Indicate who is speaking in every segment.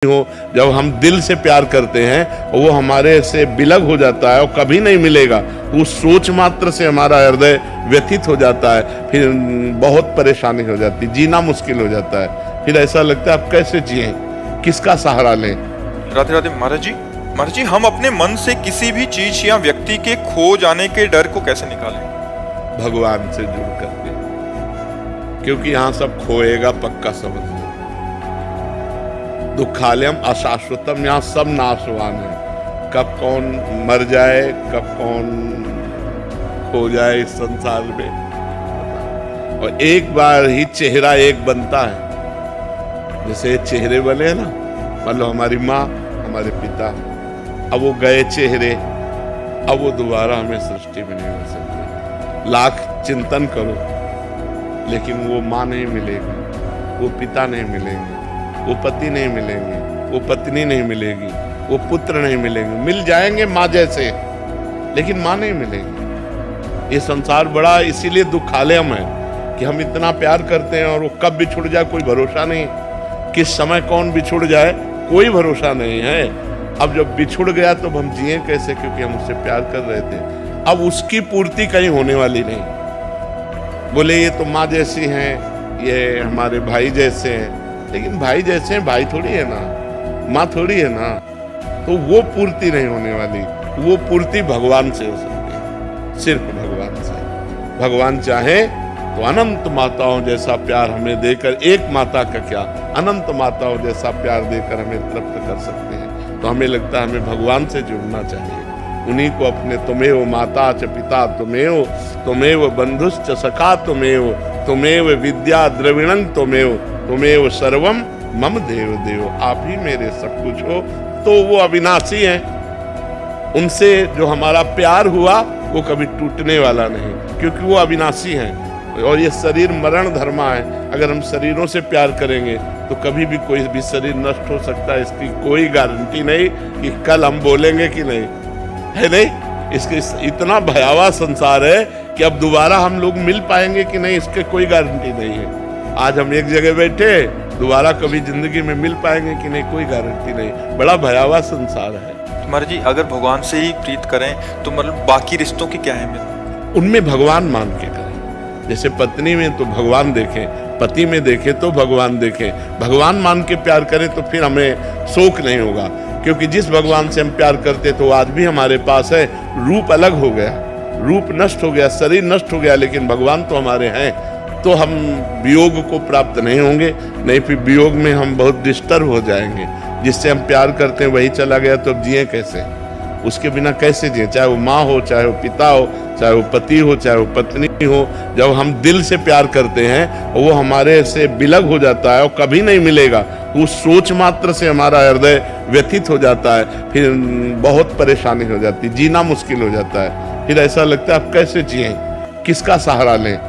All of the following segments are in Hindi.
Speaker 1: हो जब हम दिल से प्यार करते हैं वो हमारे से बिलग हो जाता है और कभी नहीं मिलेगा। उस सोच मात्र से हमारा हृदय व्यथित हो जाता है, फिर बहुत परेशानी हो जाती, जीना मुश्किल हो जाता है। फिर ऐसा लगता है अब कैसे जिए, किसका सहारा लें।
Speaker 2: राधे राधे महाराज जी, हम अपने मन से किसी भी चीज या व्यक्ति के खो जाने के डर को कैसे निकालें?
Speaker 1: भगवान से जुड़ करके, क्योंकि यहाँ सब खोएगा पक्का समझ लो। दुखालयम अशाश्वतम, यहाँ सब नाशवान है। कब कौन मर जाए, कब कौन खो जाए इस संसार में, और एक बार ही चेहरा एक बनता है। जैसे चेहरे बने हैं ना, मान लो हमारी माँ, हमारे पिता, अब वो गए चेहरे, अब वो दोबारा हमें सृष्टि में नहीं हो सकते। लाख चिंतन करो लेकिन वो माँ नहीं मिलेगी, वो पिता नहीं मिलेंगे, वो पति नहीं मिलेंगे, वो पत्नी नहीं मिलेगी, वो पुत्र नहीं मिलेंगे। मिल जाएंगे माँ जैसे, लेकिन माँ नहीं मिलेगी। ये संसार बड़ा इसीलिए दुखालयम है कि हम इतना प्यार करते हैं और वो कब बिछुड़ जाए कोई भरोसा नहीं। किस समय कौन बिछुड़ जाए कोई भरोसा नहीं है। अब जब बिछुड़ गया तो हम जिए कैसे, क्योंकि हम उससे प्यार कर रहे थे। अब उसकी पूर्ति कहीं होने वाली नहीं। बोले ये तो माँ जैसी हैं, ये हमारे भाई जैसे हैं, लेकिन भाई जैसे हैं, भाई थोड़ी है ना, माँ थोड़ी है ना। तो वो पूर्ति नहीं होने वाली, वो पूर्ति भगवान से हो सकती है, सिर्फ भगवान से। भगवान चाहे तो अनंत माताओं जैसा प्यार हमें देकर, एक माता का क्या, अनंत माताओं जैसा प्यार देकर हमें तृप्त कर सकते हैं। तो हमें लगता है हमें भगवान से जुड़ना चाहिए, उन्हीं को अपने तुमेव माता च पिता तुमेव, तुमेव बंधुश्च सखा तुमेव, तुमेव विद्या द्रविणं तुमेव, तुमेव सर्वम मम देव देव। आप ही मेरे सब कुछ हो। तो वो अविनाशी हैं, उनसे जो हमारा प्यार हुआ वो कभी टूटने वाला नहीं, क्योंकि वो अविनाशी हैं। और ये शरीर मरण धर्मा है। अगर हम शरीरों से प्यार करेंगे तो कभी भी कोई भी शरीर नष्ट हो सकता है, इसकी कोई गारंटी नहीं कि कल हम बोलेंगे कि नहीं है। नहीं, इसके इतना भयावह संसार है कि अब दोबारा हम लोग मिल पाएंगे कि नहीं, इसके कोई गारंटी नहीं है। आज हम एक जगह बैठे, दोबारा कभी जिंदगी में मिल पाएंगे कि नहीं, कोई गारंटी नहीं। बड़ा भयावह संसार है।
Speaker 2: महाराज जी, अगर भगवान से ही प्रीत करें तो मतलब बाकी रिश्तों की क्या अहमियत?
Speaker 1: उनमें भगवान मान के करें। जैसे पत्नी में तो भगवान देखें, पति में देखें तो भगवान देखें। भगवान मान के प्यार करें तो फिर हमें शोक नहीं होगा, क्योंकि जिस भगवान से हम प्यार करते तो आज भी हमारे पास है। रूप अलग हो गया, रूप नष्ट हो गया, शरीर नष्ट हो गया, लेकिन भगवान तो हमारे हैं। तो हम वियोग को प्राप्त नहीं होंगे, नहीं फिर वियोग में हम बहुत डिस्टर्ब हो जाएंगे। जिससे हम प्यार करते हैं वही चला गया तो अब जिए कैसे, उसके बिना कैसे जिए। चाहे वो माँ हो, चाहे वो पिता हो, चाहे वो पति हो, चाहे वो पत्नी हो। जब हम दिल से प्यार करते हैं वो हमारे से बिलग हो जाता है और कभी नहीं मिलेगा। उस सोच मात्र से हमारा हृदय व्यथित हो जाता है, फिर बहुत परेशानी हो जाती, जीना मुश्किल हो जाता है। फिर ऐसा लगता है अब कैसे जिए, किसका सहारा लें।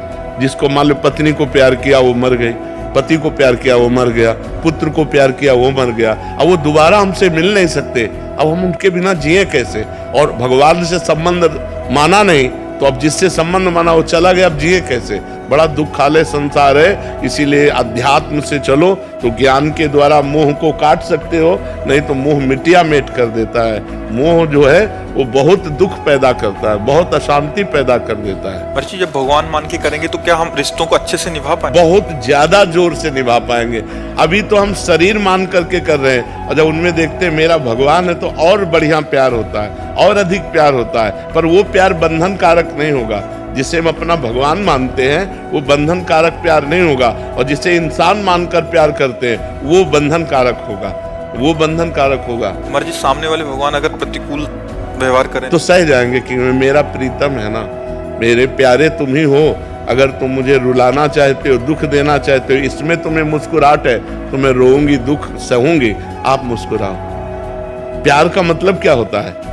Speaker 1: जिसको मान लो पत्नी को प्यार किया वो मर गई, पति को प्यार किया वो मर गया, पुत्र को प्यार किया वो मर गया। अब वो दोबारा हमसे मिल नहीं सकते, अब हम उनके बिना जिए कैसे। और भगवान से संबंध माना नहीं तो अब जिससे संबंध माना वो चला गया, अब जिए कैसे। बड़ा दुखालय संसार है। इसीलिए अध्यात्म से चलो तो ज्ञान के द्वारा मोह को काट सकते हो, नहीं तो मोह मिटिया मेट कर देता है। मोह जो है वो बहुत दुख पैदा करता है, बहुत अशांति पैदा कर देता है।
Speaker 2: महाराज जी, जब भगवान मान के करेंगे तो क्या हम रिश्तों को अच्छे से निभा पाएंगे?
Speaker 1: बहुत ज्यादा जोर से निभा पाएंगे। अभी तो हम शरीर मान करके कर रहे हैं, और जब उनमें देखते हैं मेरा भगवान है तो और बढ़िया प्यार होता है, और अधिक प्यार होता है। पर वो प्यार बंधन कारक नहीं होगा। जिसे हम अपना भगवान मानते हैं वो बंधन कारक प्यार नहीं होगा, और जिसे इंसान मानकर प्यार करते हैं वो बंधन कारक होगा, वो बंधन कारक होगा।
Speaker 2: महाराज जी, सामने वाले भगवान अगर प्रतिकूल व्यवहार करें
Speaker 1: तो सह जाएंगे कि मेरा प्रीतम है ना, मेरे प्यारे तुम ही हो। अगर तुम मुझे रुलाना चाहते हो, दुख देना चाहते हो, इसमें तुम्हें मुस्कुराहट है तो मैं रोऊंगी, दुख सहूंगी, आप मुस्कुराओ। प्यार का मतलब क्या होता है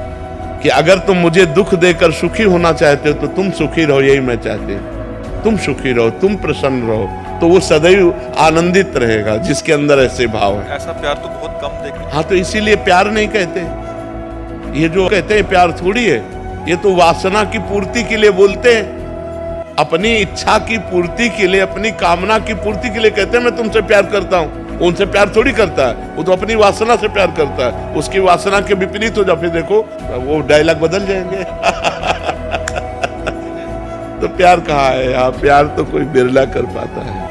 Speaker 1: कि अगर तुम मुझे दुख देकर सुखी होना चाहते हो तो तुम सुखी रहो, यही मैं चाहती हूँ। तुम सुखी रहो, तुम प्रसन्न रहो, तो वो सदैव आनंदित रहेगा जिसके अंदर ऐसे भाव है।
Speaker 2: ऐसा प्यार तो बहुत कम देखते।
Speaker 1: हाँ, तो इसीलिए प्यार नहीं कहते। ये जो कहते हैं प्यार थोड़ी है, ये तो वासना की पूर्ति के लिए बोलते हैं। अपनी इच्छा की पूर्ति के लिए, अपनी कामना की पूर्ति के लिए कहते हैं मैं तुमसे प्यार करता हूं। वो उनसे प्यार थोड़ी करता है, वो तो अपनी वासना से प्यार करता है। उसकी वासना के विपरीत हो जा, फिर देखो वो डायलॉग बदल जाएंगे। तो प्यार कहाँ है यहाँ? प्यार तो कोई बिरला कर पाता है।